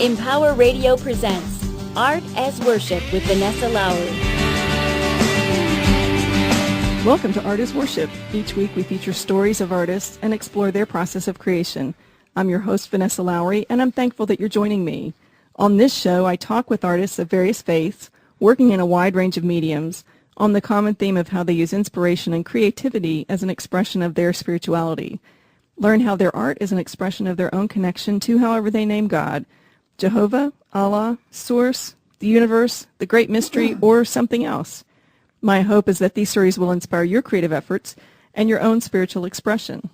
Empower Radio presents Art as Worship with Vanessa Lowry. Welcome to Art as Worship. Each week we feature stories of artists and explore their process of creation. I'm your host, Vanessa Lowry, and I'm thankful that you're joining me. On this show, I talk with artists of various faiths, working in a wide range of mediums, on the common theme of how they use inspiration and creativity as an expression of their spirituality. Learn how their art is an expression of their own connection to however they name God, Jehovah, Allah, Source, the universe, the great mystery, or something else. My hope is that these stories will inspire your creative efforts and your own spiritual expression.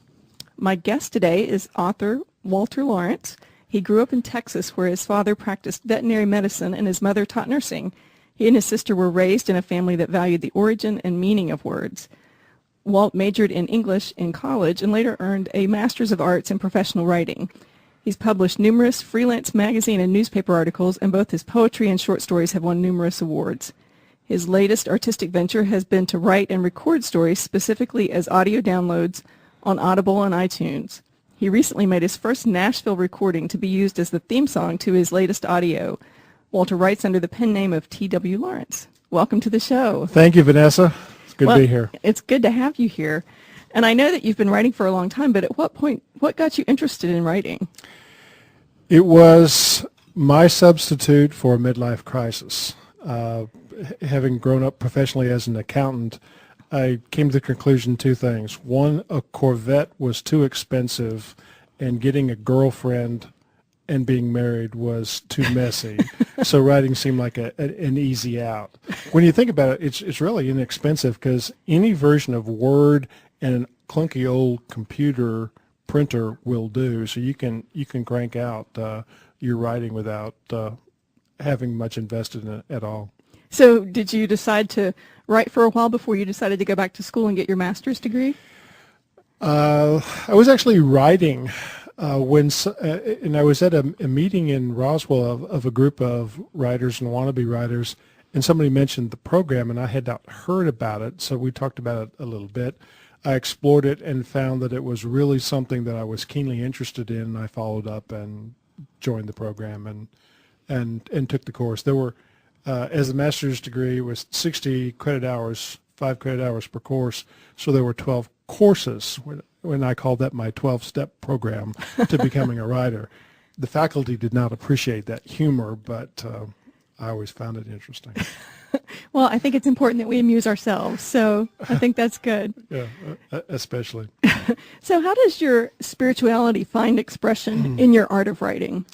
My guest today is author Walter Lawrence. He grew up in Texas, where his father practiced veterinary medicine and his mother taught nursing. He and his sister were raised in a family that valued the origin and meaning of words. Walt majored in English in college and later earned a Master's of Arts in Professional Writing. He's published numerous freelance magazine and newspaper articles, and both his poetry and short stories have won numerous awards. His latest artistic venture has been to write and record stories specifically as audio downloads on Audible and iTunes. He recently made his first Nashville recording to be used as the theme song to his latest audio. Walter writes under the pen name of T.W. Lawrence. Welcome to the show. Thank you, Vanessa. It's good to be here. It's good to have you here. And I know that you've been writing for a long time, but at what point, what got you interested in writing? It was my substitute for a midlife crisis. Having grown up professionally as an accountant, I came to the conclusion two things. One, a Corvette was too expensive, and getting a girlfriend and being married was too messy. So writing seemed like an easy out. When you think about it, it's really inexpensive because any version of Word and a clunky old computer printer will do. So you can crank out your writing without having much invested in it at all. So did you decide to write for a while before you decided to go back to school and get your master's degree? I was actually writing and I was at a meeting in Roswell of a group of writers and wannabe writers, and somebody mentioned the program, and I had not heard about it, so we talked about it a little bit. I explored it and found that it was really something that I was keenly interested in, and I followed up and joined the program and took the course. There were, as a master's degree, it was 60 credit hours, 5 credit hours per course, so there were 12 courses when I called that my 12-step program to becoming a writer. The faculty did not appreciate that humor, but I always found it interesting. Well, I think it's important that we amuse ourselves, so I think that's good. Yeah, especially. So how does your spirituality find expression in your art of writing?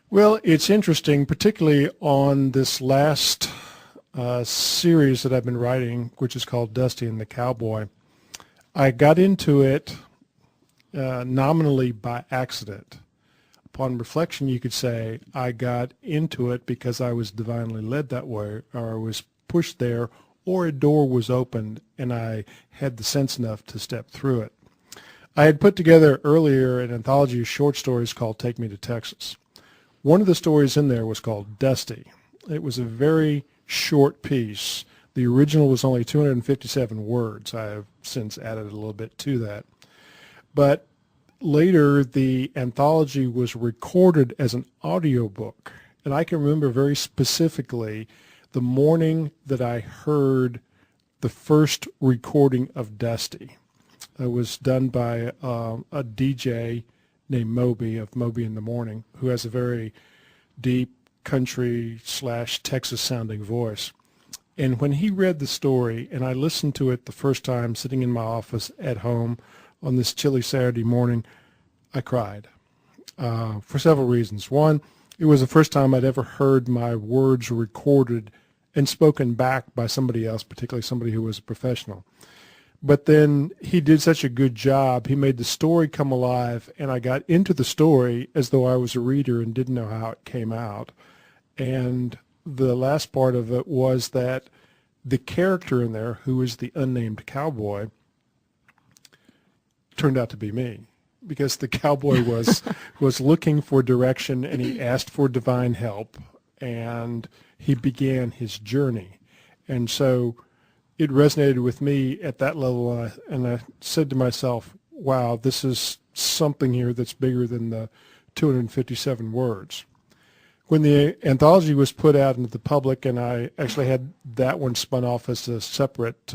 Well, it's interesting, particularly on this last series that I've been writing, which is called Dusty and the Cowboy. I got into it nominally by accident. Upon reflection, you could say I got into it because I was divinely led that way, or I was pushed there, or a door was opened and I had the sense enough to step through it. I had put together earlier an anthology of short stories called Take Me to Texas. One of the stories in there was called Dusty. It was a very short piece. The original was only 257 words. I have since added a little bit to that. But later, the anthology was recorded as an audiobook. And I can remember very specifically the morning that I heard the first recording of Dusty. It was done by a DJ named Moby of Moby in the Morning, who has a very deep country/Texas sounding voice. And when he read the story, and I listened to it the first time sitting in my office at home on this chilly Saturday morning, I cried for several reasons. One, it was the first time I'd ever heard my words recorded and spoken back by somebody else, particularly somebody who was a professional. But then he did such a good job. He made the story come alive, and I got into the story as though I was a reader and didn't know how it came out. And the last part of it was that the character in there, who is the unnamed cowboy, turned out to be me, because the cowboy was looking for direction, and he asked for divine help, and he began his journey. And so it resonated with me at that level, and I said to myself, wow, this is something here that's bigger than the 257 words. When the anthology was put out into the public, and I actually had that one spun off as a separate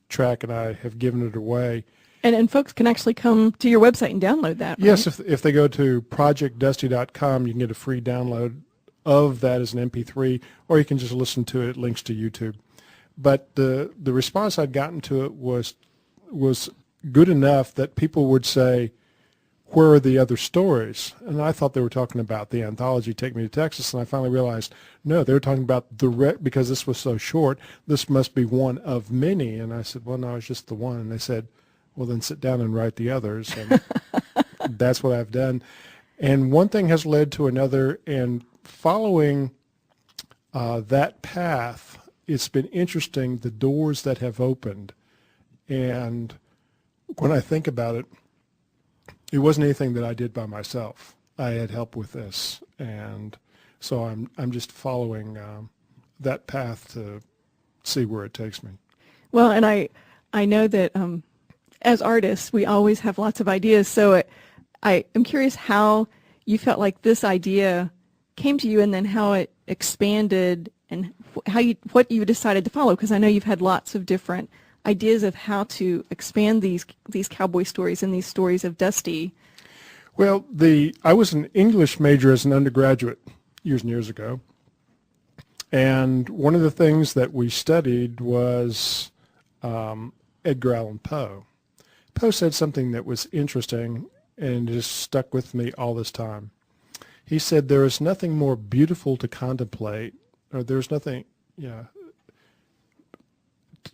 track, and I have given it away. And folks can actually come to your website and download that, right? Yes, if they go to projectdusty.com, you can get a free download of that as an MP3, or you can just listen to it. It links to YouTube. But the response I'd gotten to it was good enough that people would say, where are the other stories? And I thought they were talking about the anthology, Take Me to Texas, and I finally realized, no, they were talking about because this was so short, this must be one of many. And I said, well, no, it's just the one. And they said, well, then sit down and write the others. And that's what I've done. And one thing has led to another, and following that path, it's been interesting, the doors that have opened. And when I think about it, it wasn't anything that I did by myself. I had help with this, and so I'm just following that path to see where it takes me. Well, and I know that as artists, we always have lots of ideas. So I am curious how you felt like this idea came to you, and then how it expanded, and what you decided to follow. Because I know you've had lots of different ideas of how to expand these cowboy stories and these stories of Dusty. Well, I was an English major as an undergraduate years and years ago, and one of the things that we studied was Edgar Allan Poe. Poe said something that was interesting and just stuck with me all this time. He said, there is nothing more beautiful to contemplate, or there's nothing,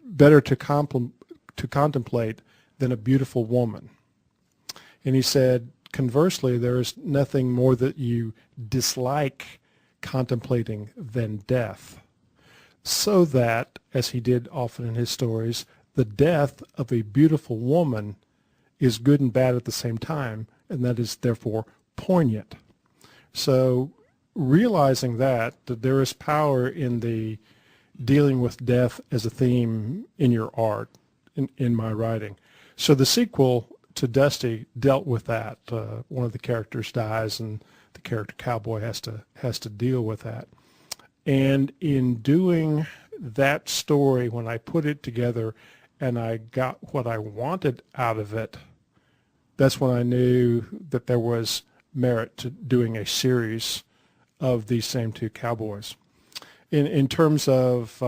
better to contemplate than a beautiful woman. And he said, conversely, there is nothing more that you dislike contemplating than death. So that, as he did often in his stories, the death of a beautiful woman is good and bad at the same time, and that is therefore poignant. So realizing that there is power in the dealing with death as a theme in your art, in my writing. So the sequel to Dusty dealt with that. One of the characters dies, and the character Cowboy has to deal with that. And in doing that story, when I put it together and I got what I wanted out of it, that's when I knew that there was merit to doing a series of these same two cowboys. In terms of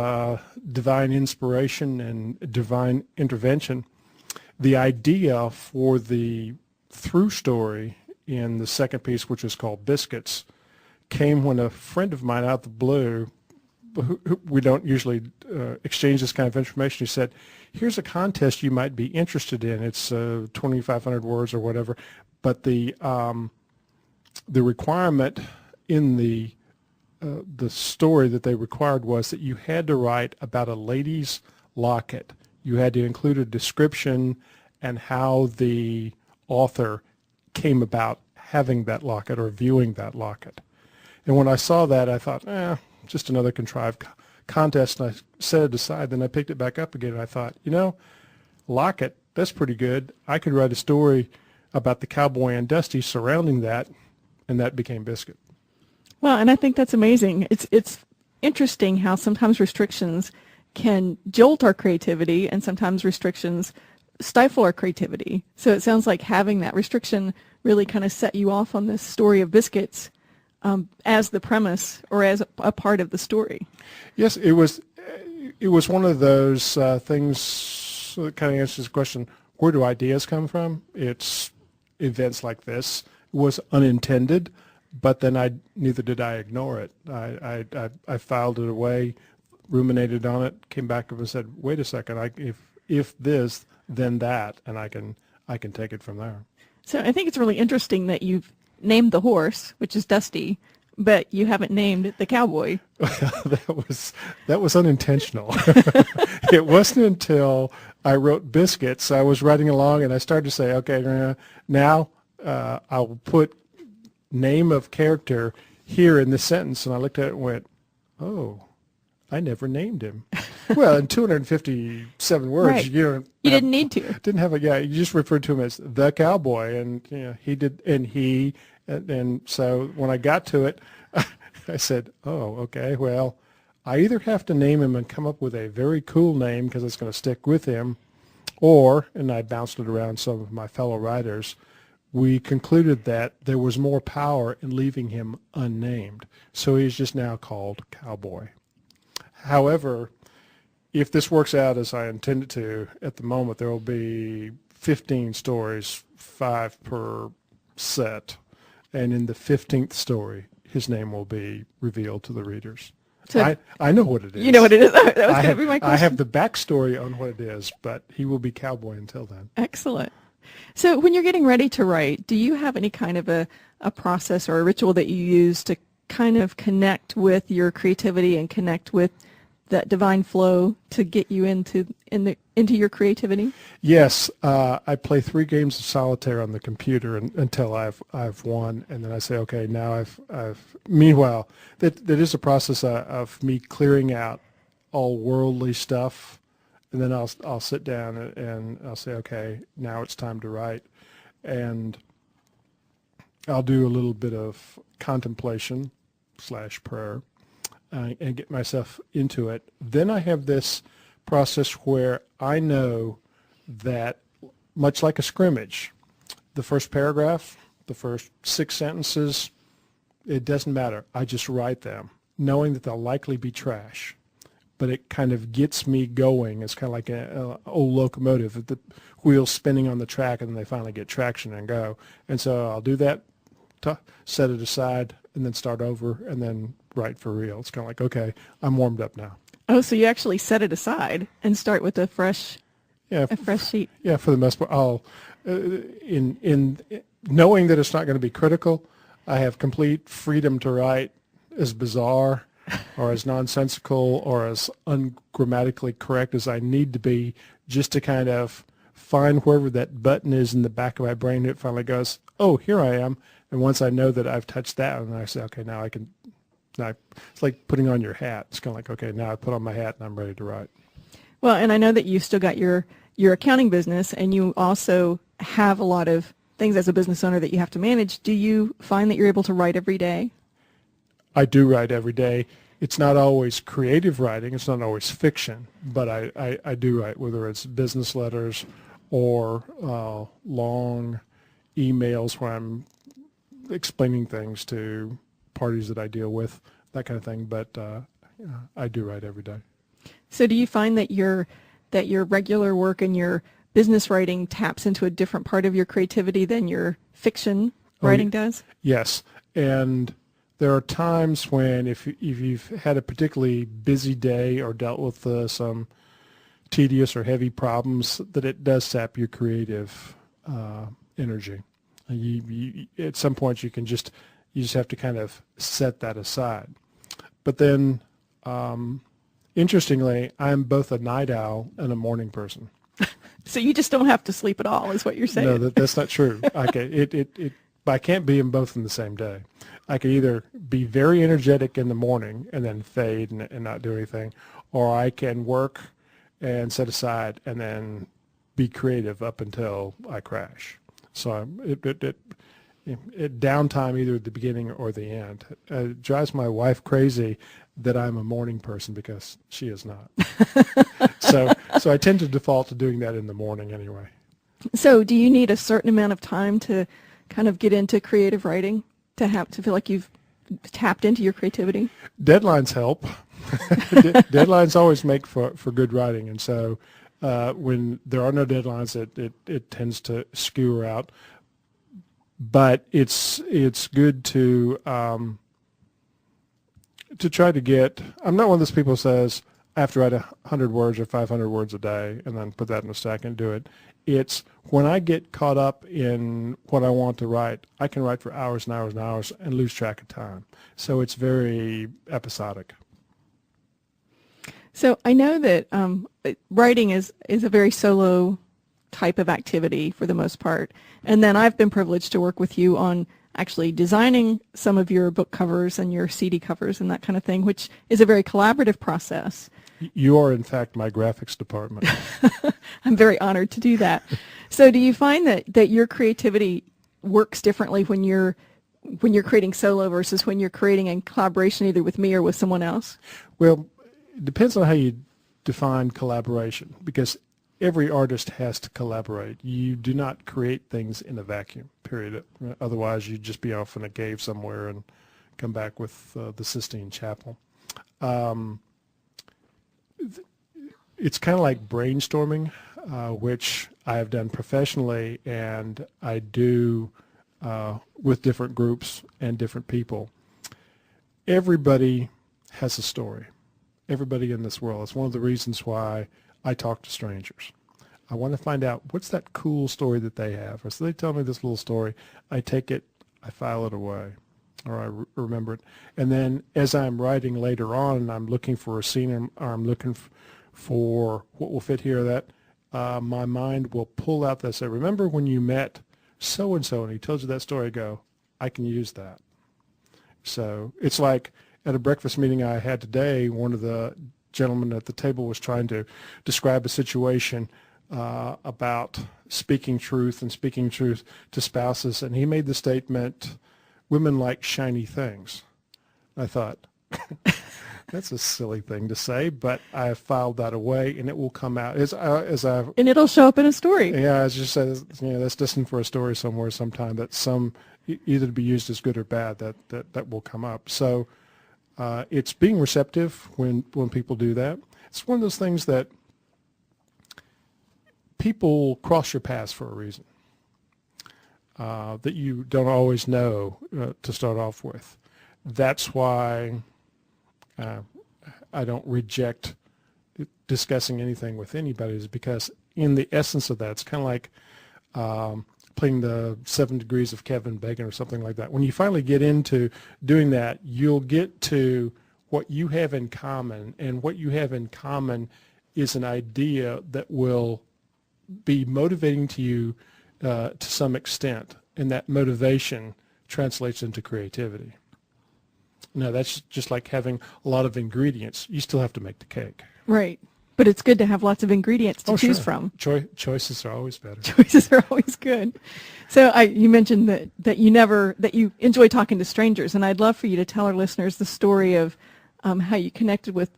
divine inspiration and divine intervention, the idea for the through story in the second piece, which is called Biscuits, came when a friend of mine out of the blue, we don't usually exchange this kind of information, he said, here's a contest you might be interested in. It's 2,500 words or whatever, but the requirement in the story that they required was that you had to write about a lady's locket. You had to include a description and how the author came about having that locket or viewing that locket. And when I saw that, I thought, just another contrived contest, and I set it aside. Then I picked it back up again, and I thought, locket, that's pretty good. I could write a story about the cowboy and Dusty surrounding that, and that became Biscuit. Well, and I think that's amazing. It's interesting how sometimes restrictions can jolt our creativity, and sometimes restrictions stifle our creativity. So it sounds like having that restriction really kind of set you off on this story of Biscuits as the premise or as a part of the story. Yes, it was one of those things that kind of answers the question, where do ideas come from? It's events like this. It was unintended, but then neither did I ignore it. I filed it away, ruminated on it, came back and said, wait a second, if this, then that, and I can take it from there. So I think it's really interesting that you've named the horse, which is Dusty, but you haven't named the cowboy. that was unintentional. It wasn't until I wrote Biscuits, I was writing along and I started to say, okay, now I'll put name of character here in this sentence, and I looked at it and went, oh, I never named him. Well, in 257 words, right. You didn't need to. Didn't have you just referred to him as the cowboy, and he did, and so when I got to it, I said, oh, okay, well, I either have to name him and come up with a very cool name because it's going to stick with him, or, and I bounced it around some of my fellow writers, we concluded that there was more power in leaving him unnamed. So he's just now called Cowboy. However, if this works out as I intend it to, at the moment there will be 15 stories, 5 per set, and in the 15th story, his name will be revealed to the readers. So I know what it is. You know what it is? That was going to be my question. I have the backstory on what it is, but he will be Cowboy until then. Excellent. So when you're getting ready to write, do you have any kind of a process or a ritual that you use to kind of connect with your creativity and connect with that divine flow to get you into your creativity? Yes, I play 3 games of solitaire on the computer until I've won, and then I say, okay, now I've. Meanwhile, that is a process of me clearing out all worldly stuff, and then I'll sit down and I'll say, okay, now it's time to write, and I'll do a little bit of contemplation / prayer. And get myself into it. Then I have this process where I know that, much like a scrimmage, the first paragraph, the first 6 sentences, it doesn't matter. I just write them, knowing that they'll likely be trash. But it kind of gets me going. It's kind of like an old locomotive, the wheels spinning on the track, and then they finally get traction and go. And so I'll do that, set it aside, and then start over, and then write for real. It's kind of like, okay, I'm warmed up now. Oh, so you actually set it aside and start with a fresh sheet. Yeah, for the most part, I'll in knowing that it's not going to be critical, I have complete freedom to write as bizarre or as nonsensical or as ungrammatically correct as I need to be, just to kind of find wherever that button is in the back of my brain. It finally goes, oh, here I am. And once I know that I've touched that, and I say, okay, now I can. Now, it's like putting on your hat. It's kind of like, okay, now I put on my hat and I'm ready to write. Well, and I know that you still got your accounting business, and you also have a lot of things as a business owner that you have to manage. Do you find that you're able to write every day? I do write every day. It's not always creative writing. It's not always fiction, but I do write, whether it's business letters or long emails where I'm explaining things to parties that I deal with, that kind of thing. But I do write every day. So do you find that your regular work and your business writing taps into a different part of your creativity than your fiction writing does? Yes, and there are times when if you've had a particularly busy day or dealt with some tedious or heavy problems, that it does sap your creative energy. You at some point you just have to kind of set that aside. But then, interestingly, I'm both a night owl and a morning person. So you just don't have to sleep at all, is what you're saying? No, that's not true. I can't be in both in the same day. I can either be very energetic in the morning and then fade and not do anything, or I can work and set aside and then be creative up until I crash. So downtime either at the beginning or the end. It drives my wife crazy that I'm a morning person because she is not. So I tend to default to doing that in the morning anyway. So do you need a certain amount of time to kind of get into creative writing, to feel like you've tapped into your creativity? Deadlines help. Deadlines always make for good writing, and so when there are no deadlines, it tends to skewer out. But it's good to try to get. I'm not one of those people who says I have to write 100 words or 500 words a day and then put that in a stack and do it. It's when I get caught up in what I want to write, I can write for hours and hours and hours and lose track of time. So it's very episodic. So I know that writing is a very solo type of activity for the most part. And then I've been privileged to work with you on actually designing some of your book covers and your CD covers and that kind of thing, which is a very collaborative process. You are, in fact, my graphics department. I'm very honored to do that. So do you find that your creativity works differently when you're when you're creating solo versus when you're creating in collaboration either with me or with someone else? Well, it depends on how you define collaboration, because every artist has to collaborate. You do not create things in a vacuum, period. Otherwise, you'd just be off in a cave somewhere and come back with the Sistine Chapel. It's kind of like brainstorming, which I have done professionally, and I do with different groups and different people. Everybody has a story. Everybody in this world. It's one of the reasons why I talk to strangers. I want to find out what's that cool story that they have. So they tell me this little story. I take it, I file it away, or I remember it. And then as I'm writing later on, and I'm looking for a scene, or I'm looking for what will fit here or that, my mind will pull out that, say, remember when you met so-and-so and he told you that story? I go, I can use that. So it's like at a breakfast meeting I had today, one of the gentlemen at the table was trying to describe a situation about speaking truth to spouses, and he made the statement, women like shiny things. I thought, that's a silly thing to say, but I filed that away, and it will come out and it'll show up in a story. Yeah, as you said, that's destined for a story somewhere sometime, that either to be used as good or bad, that will come up. So it's being receptive when people do that. It's one of those things that people cross your paths for a reason that you don't always know to start off with. That's why I don't reject discussing anything with anybody, is because in the essence of that, it's kind of like playing the 7 Degrees of Kevin Bacon or something like that. When you finally get into doing that, you'll get to what you have in common, and what you have in common is an idea that will be motivating to you to some extent, and that motivation translates into creativity. Now, that's just like having a lot of ingredients. You still have to make the cake. Right. But it's good to have lots of ingredients to choose from. Choices are always better. Choices are always good. So you mentioned that you enjoy talking to strangers, and I'd love for you to tell our listeners the story of how you connected with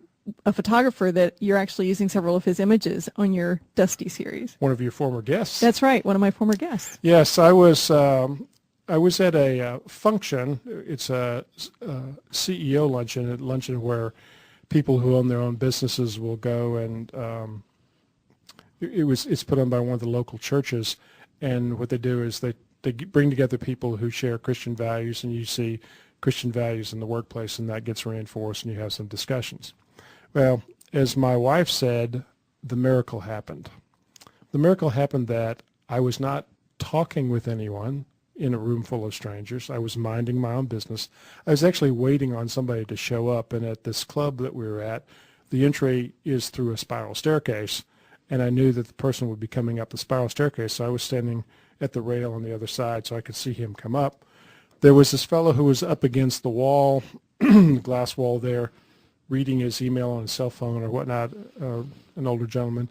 a photographer that you're actually using several of his images on your Dusty series. One of your former guests. That's right, one of my former guests. Yes, I was at a function. It's a CEO luncheon where people who own their own businesses will go, and it's put on by one of the local churches. And what they do is they bring together people who share Christian values, and you see Christian values in the workplace, and that gets reinforced, and you have some discussions. Well, as my wife said, the miracle happened. The miracle happened that I was not talking with anyone in a room full of strangers. I was minding my own business. I was actually waiting on somebody to show up, and at this club that we were at, the entry is through a spiral staircase, and I knew that the person would be coming up the spiral staircase, so I was standing at the rail on the other side so I could see him come up. There was this fellow who was up against the wall, the glass wall there, reading his email on his cell phone or whatnot, an older gentleman,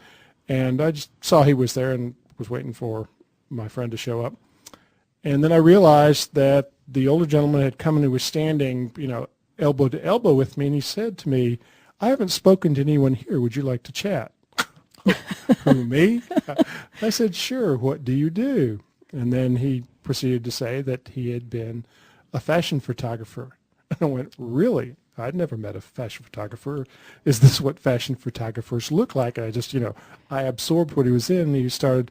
and I just saw he was there and was waiting for my friend to show up. And then I realized that the older gentleman had come and he was standing, elbow to elbow with me, and he said to me, I haven't spoken to anyone here. Would you like to chat? Who, me? I said, sure. What do you do? And then he proceeded to say that he had been a fashion photographer. And I went, really? I'd never met a fashion photographer. Is this what fashion photographers look like? I just, I absorbed what he was in, and he started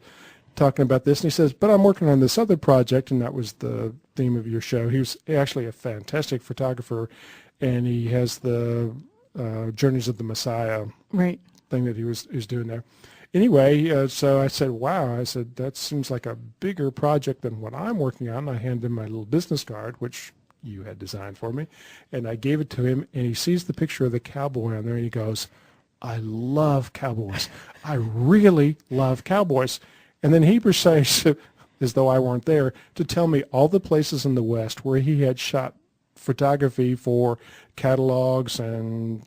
talking about this, and he says, but I'm working on this other project, and that was the theme of your show. He was actually a fantastic photographer, and he has the Journeys of the Messiah thing that he was doing there. Anyway, so I said, wow. I said, that seems like a bigger project than what I'm working on. I handed him my little business card, which you had designed for me, and I gave it to him, and he sees the picture of the cowboy on there, and he goes, I love cowboys. I really love cowboys. And then he proceeds, as though I weren't there, to tell me all the places in the West where he had shot photography for catalogs and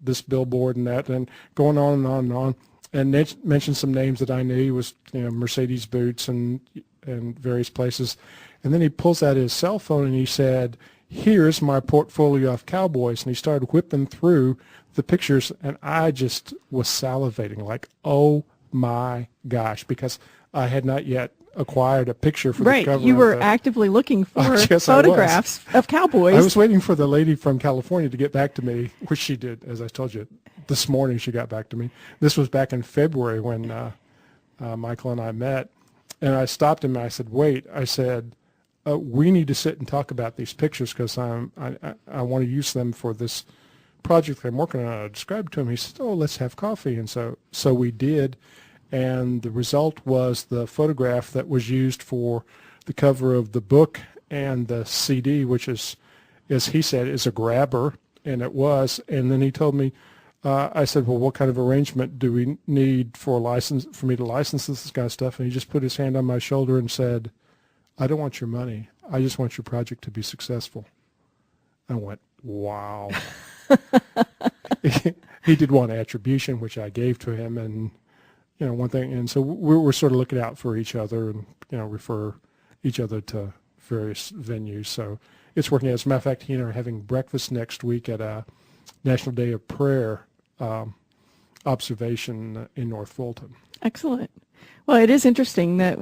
this billboard and that, and going on and on and on, and mentioned some names that I knew. He was, Mercedes boots and various places. And then he pulls out his cell phone and he said, here's my portfolio of Cowboys. And he started whipping through the pictures, and I just was salivating like, oh my gosh, because I had not yet acquired a picture for the cover. You were of the, actively looking for yes, photographs of cowboys. I was waiting for the lady from California to get back to me, which she did, as I told you. This morning she got back to me. This was back in February when Michael and I met. And I stopped him and I said, wait, I said, we need to sit and talk about these pictures because I want to use them for this project that I'm working on. I described to him. He said, oh, let's have coffee. And so we did. And the result was the photograph that was used for the cover of the book and the CD, which is, as he said, is a grabber. And it was. And then he told me, I said, well, what kind of arrangement do we need for me to license this kind of stuff? And he just put his hand on my shoulder and said, I don't want your money. I just want your project to be successful. I went, wow. He did want attribution, which I gave to him, and one thing. And so we're sort of looking out for each other and refer each other to various venues. So it's working. As a matter of fact, he and I are having breakfast next week at a National Day of Prayer observation in North Fulton. Excellent. Well, it is interesting that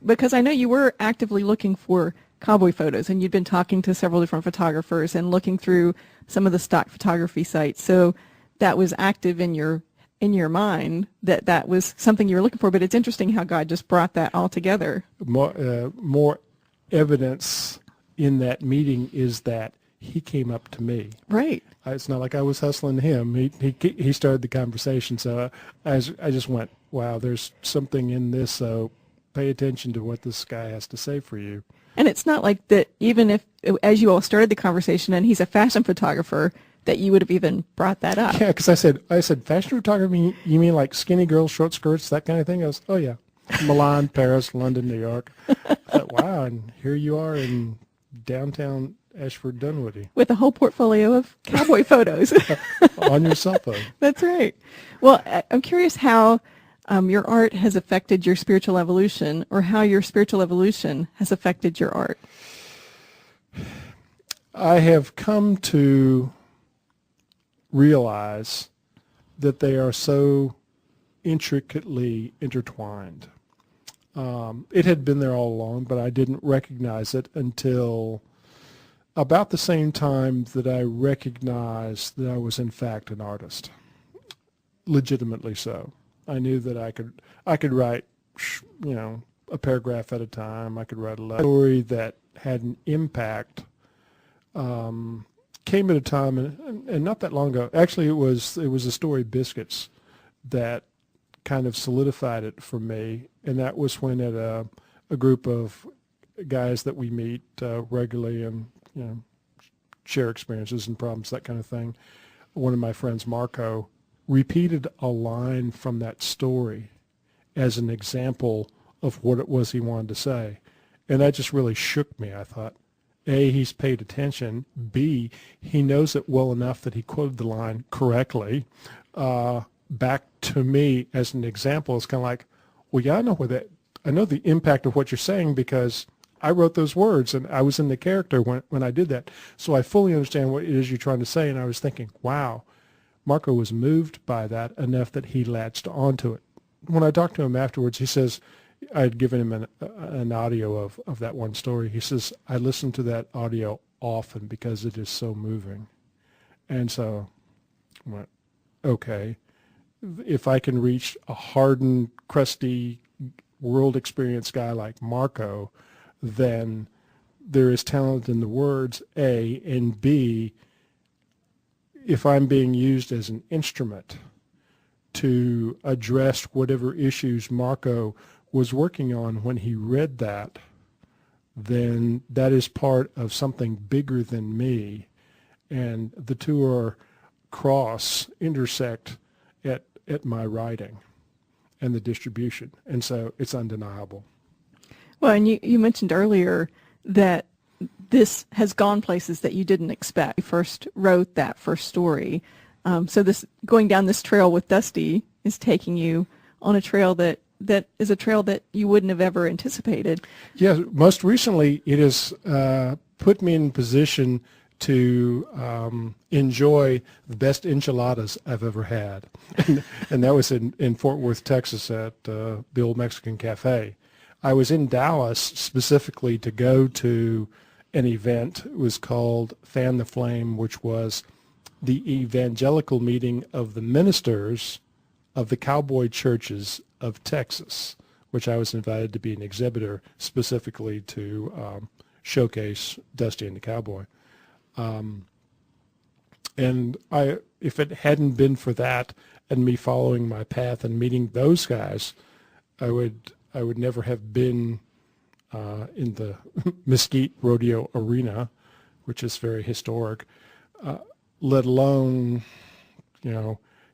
because I know you were actively looking for cowboy photos, and you'd been talking to several different photographers and looking through some of the stock photography sites. So that was active in your mind that was something you were looking for. But it's interesting how God just brought that all together. More evidence in that meeting is that he came up to me. Right. It's not like I was hustling him. He started the conversation. So I just went, wow, there's something in this. So pay attention to what this guy has to say for you. And it's not like that, even if, as you all started the conversation, and he's a fashion photographer, that you would have even brought that up. Yeah, because I said, fashion photography, you mean like skinny girls, short skirts, that kind of thing? I was, oh, yeah. Milan, Paris, London, New York. I thought, wow, and here you are in downtown Ashford, Dunwoody. With a whole portfolio of cowboy photos. On your cell phone. That's right. Well, I'm curious how your art has affected your spiritual evolution, or how your spiritual evolution has affected your art. I have come to realize that they are so intricately intertwined. It had been there all along, but I didn't recognize it until about the same time that I recognized that I was in fact an artist, legitimately so. I knew that I could write, a paragraph at a time. I could write a story that had an impact. Came at a time, and not that long ago. Actually, it was the story Biscuits that kind of solidified it for me, and that was when at a group of guys that we meet regularly and share experiences and problems, that kind of thing. One of my friends, Marco, repeated a line from that story as an example of what it was he wanted to say. And that just really shook me. I thought, A, he's paid attention. B, he knows it well enough that he quoted the line correctly back to me as an example. It's kind of like, well, yeah, I know the impact of what you're saying because I wrote those words and I was in the character when I did that. So I fully understand what it is you're trying to say. And I was thinking, wow, Marco was moved by that enough that he latched onto it. When I talked to him afterwards, he says, I had given him an audio of that one story. He says, I listen to that audio often because it is so moving. And so I went, okay, if I can reach a hardened, crusty, world experience guy like Marco, then there is talent in the words, A, and B, if I'm being used as an instrument to address whatever issues Marco was working on when he read that, then that is part of something bigger than me, and the two intersect at my writing and the distribution, and so it's undeniable. Well, and you mentioned earlier that this has gone places that you didn't expect. You first wrote that first story. So this going down this trail with Dusty is taking you on a trail that that is a trail that you wouldn't have ever anticipated. Yes, most recently it has put me in position to enjoy the best enchiladas I've ever had. And that was in Fort Worth, Texas at the Old Mexican Cafe. I was in Dallas specifically to go to an event. It was called Fan the Flame, which was the evangelical meeting of the ministers of the Cowboy churches of Texas, which I was invited to be an exhibitor specifically to showcase Dusty and the Cowboy. And if it hadn't been for that and me following my path and meeting those guys, I would never have been in the Mesquite Rodeo Arena, which is very historic, let alone,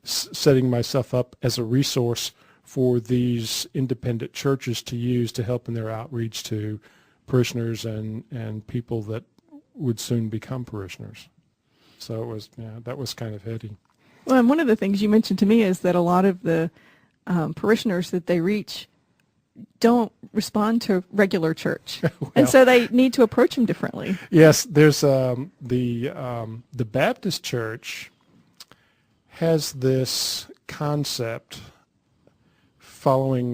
setting myself up as a resource for these independent churches to use to help in their outreach to parishioners and people that would soon become parishioners. So it was, that was kind of heady. Well, and one of the things you mentioned to me is that a lot of the parishioners that they reach don't respond to regular church, and so they need to approach them differently. Yes, there's the Baptist church has this concept following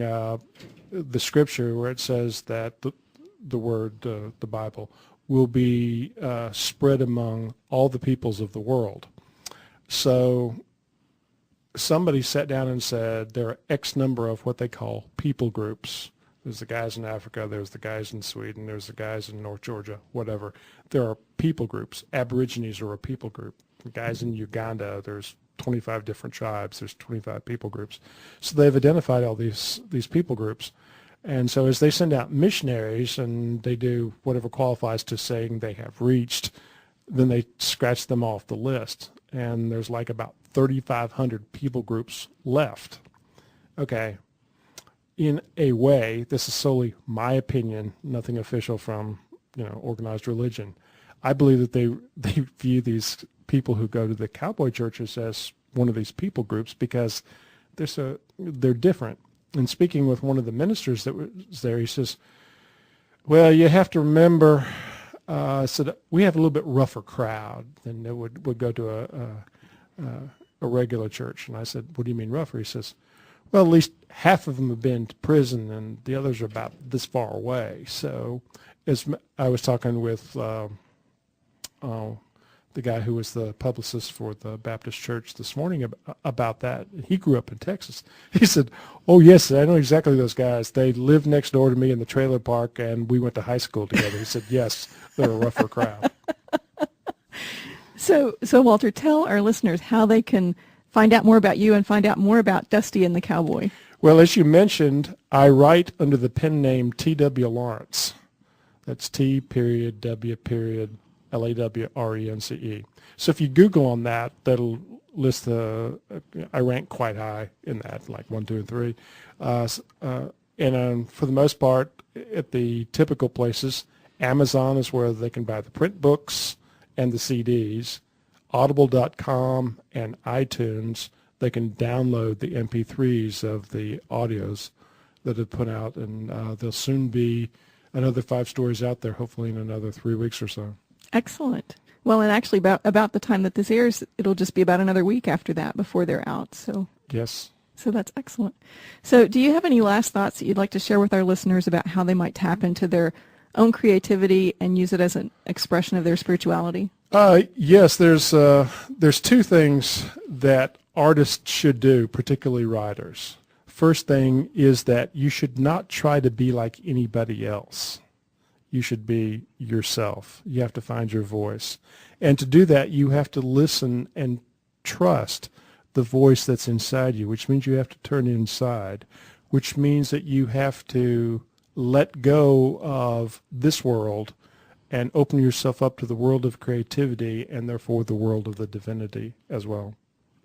the scripture where it says that the word, the Bible, will be spread among all the peoples of the world. So somebody sat down and said there are X number of what they call people groups. There's the guys in Africa, there's the guys in Sweden, there's the guys in North Georgia, whatever. There are people groups. Aborigines are a people group. The guys in Uganda, there's 25 different tribes, there's 25 people groups. So they've identified all these people groups. And so as they send out missionaries and they do whatever qualifies to saying they have reached, then they scratch them off the list. And there's like about 3,500 people groups left. Okay. In a way, this is solely my opinion, nothing official from, organized religion. I believe that they view these people who go to the Cowboy churches as one of these people groups because they're different. And speaking with one of the ministers that was there, he says, well, you have to remember, said we have a little bit rougher crowd than that would go to a regular church. And I said, what do you mean rougher? He says, well, at least half of them have been to prison and the others are about this far away. So as I was talking with the guy who was the publicist for the Baptist church this morning about that. He grew up in Texas. He said, oh, yes, I know exactly those guys. They lived next door to me in the trailer park, and we went to high school together. He said, yes, they're a rougher crowd. So Walter, tell our listeners how they can find out more about you and find out more about Dusty and the Cowboy. Well, as you mentioned, I write under the pen name T.W. Lawrence. That's T.W. Lawrence. So if you Google on that, that'll list I rank quite high in that, like 1, 2, and 3. And for the most part, at the typical places, Amazon is where they can buy the print books and the CDs. Audible.com and iTunes, they can download the MP3s of the audios that have put out, and there'll soon be another 5 stories out there, hopefully in another 3 weeks or so. Excellent. Well, and actually about the time that this airs, it'll just be about another week after that before they're out. So yes. So that's excellent. So do you have any last thoughts that you'd like to share with our listeners about how they might tap into their own creativity and use it as an expression of their spirituality? Yes, there's 2 things that artists should do, particularly writers. First thing is that you should not try to be like anybody else. You should be yourself. You have to find your voice. And to do that, you have to listen and trust the voice that's inside you, which means you have to turn inside, which means that you have to let go of this world and open yourself up to the world of creativity and therefore the world of the divinity as well.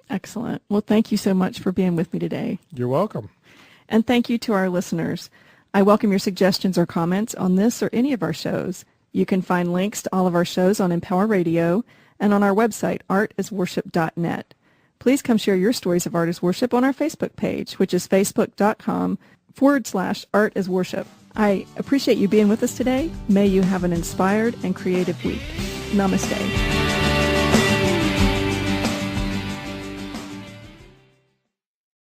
Excellent. Well, thank you so much for being with me today. You're welcome. And thank you to our listeners. I welcome your suggestions or comments on this or any of our shows. You can find links to all of our shows on Empower Radio and on our website, artisworship.net. Please come share your stories of Art is Worship on our Facebook page, which is facebook.com/ art as worship. I appreciate you being with us today. May you have an inspired and creative week. Namaste.